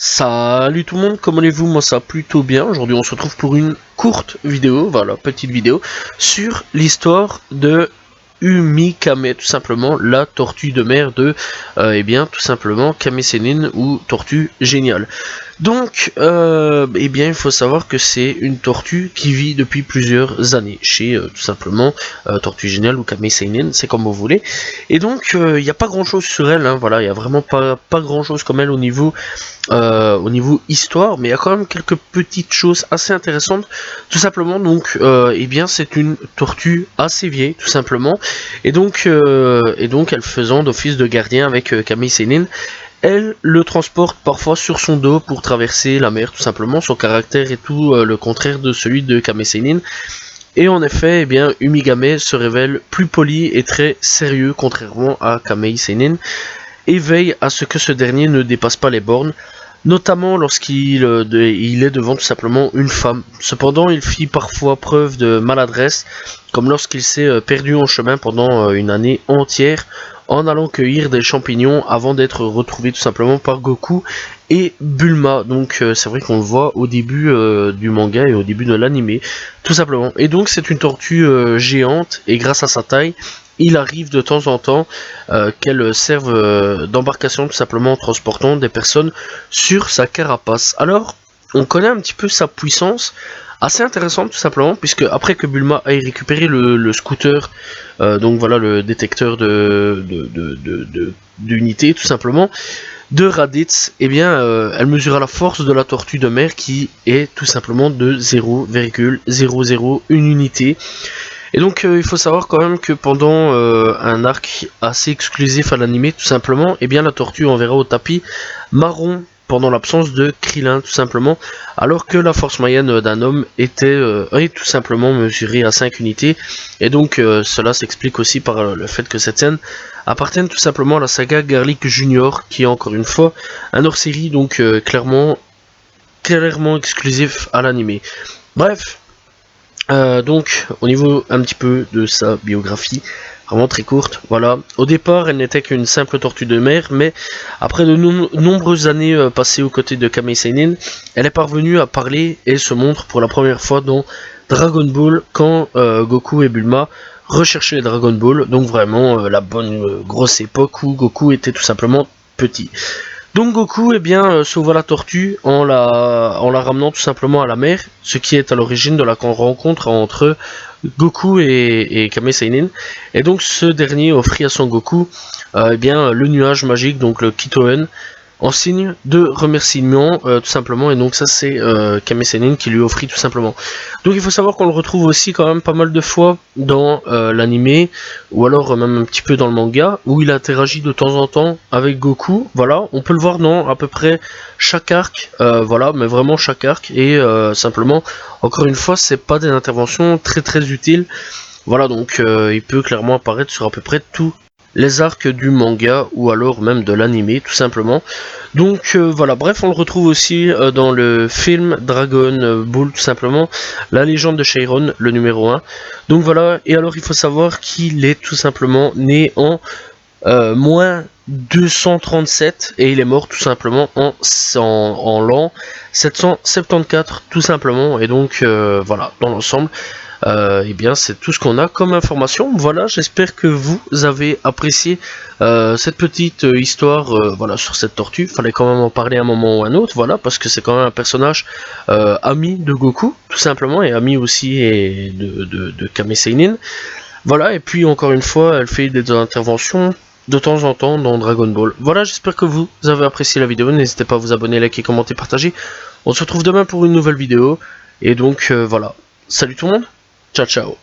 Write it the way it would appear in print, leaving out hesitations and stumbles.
Salut tout le monde, comment allez-vous? Moi ça va plutôt bien. Aujourd'hui on se retrouve pour une courte vidéo, voilà, petite vidéo, sur l'histoire de Umikame, tout simplement, la tortue de mer de, eh bien, tout simplement, Kame Sennin ou tortue géniale. Donc, eh bien, il faut savoir que c'est une tortue qui vit depuis plusieurs années chez, tout simplement, tortue géniale ou Kame Sennin, c'est comme vous voulez. Et donc, il n'y a pas grand-chose sur elle, hein, voilà, il n'y a vraiment pas grand-chose comme elle au niveau histoire, mais il y a quand même quelques petites choses assez intéressantes, tout simplement. Donc, eh bien, c'est une tortue assez vieille, tout simplement. Et donc elle faisant d'office de gardien avec Kame Sennin, elle le transporte parfois sur son dos pour traverser la mer, tout simplement. Son caractère est tout le contraire de celui de Kame Sennin. Et en effet, eh bien, Umigame se révèle plus poli et très sérieux, contrairement à Kame Sennin, et veille à ce que ce dernier ne dépasse pas les bornes, notamment lorsqu'il il est devant tout simplement une femme. Cependant, il fit parfois preuve de maladresse, comme lorsqu'il s'est perdu en chemin pendant une année entière en allant cueillir des champignons avant d'être retrouvé tout simplement par Goku et Bulma. Donc c'est vrai qu'on le voit au début du manga et au début de l'anime, tout simplement. Et donc c'est une tortue géante, et grâce à sa taille, il arrive de temps en temps qu'elle serve d'embarcation, tout simplement en transportant des personnes sur sa carapace. Alors, on connaît un petit peu sa puissance, assez intéressante tout simplement, puisque après que Bulma ait récupéré le scooter, donc voilà le détecteur d'unité tout simplement, de Raditz, eh bien elle mesura la force de la tortue de mer qui est tout simplement de 0,001 unité. Et donc il faut savoir quand même que pendant un arc assez exclusif à l'anime, tout simplement, eh bien la tortue enverra au tapis marron pendant l'absence de Krillin, tout simplement, alors que la force moyenne d'un homme était tout simplement mesurée à 5 unités. Et donc cela s'explique aussi par le fait que cette scène appartienne tout simplement à la saga Garlic Junior, qui est encore une fois un hors-série, donc clairement exclusif à l'anime. Bref. Donc, au niveau un petit peu de sa biographie, vraiment très courte, voilà. Au départ, elle n'était qu'une simple tortue de mer, mais après de nombreuses années passées aux côtés de Kame Sennin, elle est parvenue à parler et se montre pour la première fois dans Dragon Ball quand Goku et Bulma recherchaient les Dragon Ball, donc vraiment la bonne grosse époque où Goku était tout simplement petit. Donc Goku sauva la tortue en la ramenant tout simplement à la mer, ce qui est à l'origine de la rencontre entre Goku et Kame Sennin. Et donc ce dernier offrit à son Goku le nuage magique, donc le Kitoen, en signe de remerciement tout simplement. Et donc ça c'est Kame Sennin qui lui offrit tout simplement. Donc il faut savoir qu'on le retrouve aussi quand même pas mal de fois dans l'anime, ou alors même un petit peu dans le manga, où il interagit de temps en temps avec Goku. Voilà, on peut le voir dans à peu près chaque arc, voilà, mais vraiment chaque arc. Et simplement, encore une fois, c'est pas des interventions très utiles. Voilà, donc il peut clairement apparaître sur à peu près tout les arcs du manga ou alors même de l'anime tout simplement. Donc voilà, bref, on le retrouve aussi dans le film Dragon Ball tout simplement, la légende de Shenron, le numéro 1. Donc voilà, et alors il faut savoir qu'il est tout simplement né en moins 237 et il est mort tout simplement en l'an 774 tout simplement. Et donc voilà, dans l'ensemble, c'est tout ce qu'on a comme information. Voilà, j'espère que vous avez apprécié cette petite histoire voilà, sur cette tortue. Fallait quand même en parler à un moment ou à un autre, voilà, parce que c'est quand même un personnage ami de Goku, tout simplement, et ami aussi de Kame Sennin. Voilà, et puis encore une fois, elle fait des interventions de temps en temps dans Dragon Ball. Voilà, j'espère que vous avez apprécié la vidéo. N'hésitez pas à vous abonner, liker, commenter, partager. On se retrouve demain pour une nouvelle vidéo. Et donc voilà, salut tout le monde. Ciao ciao.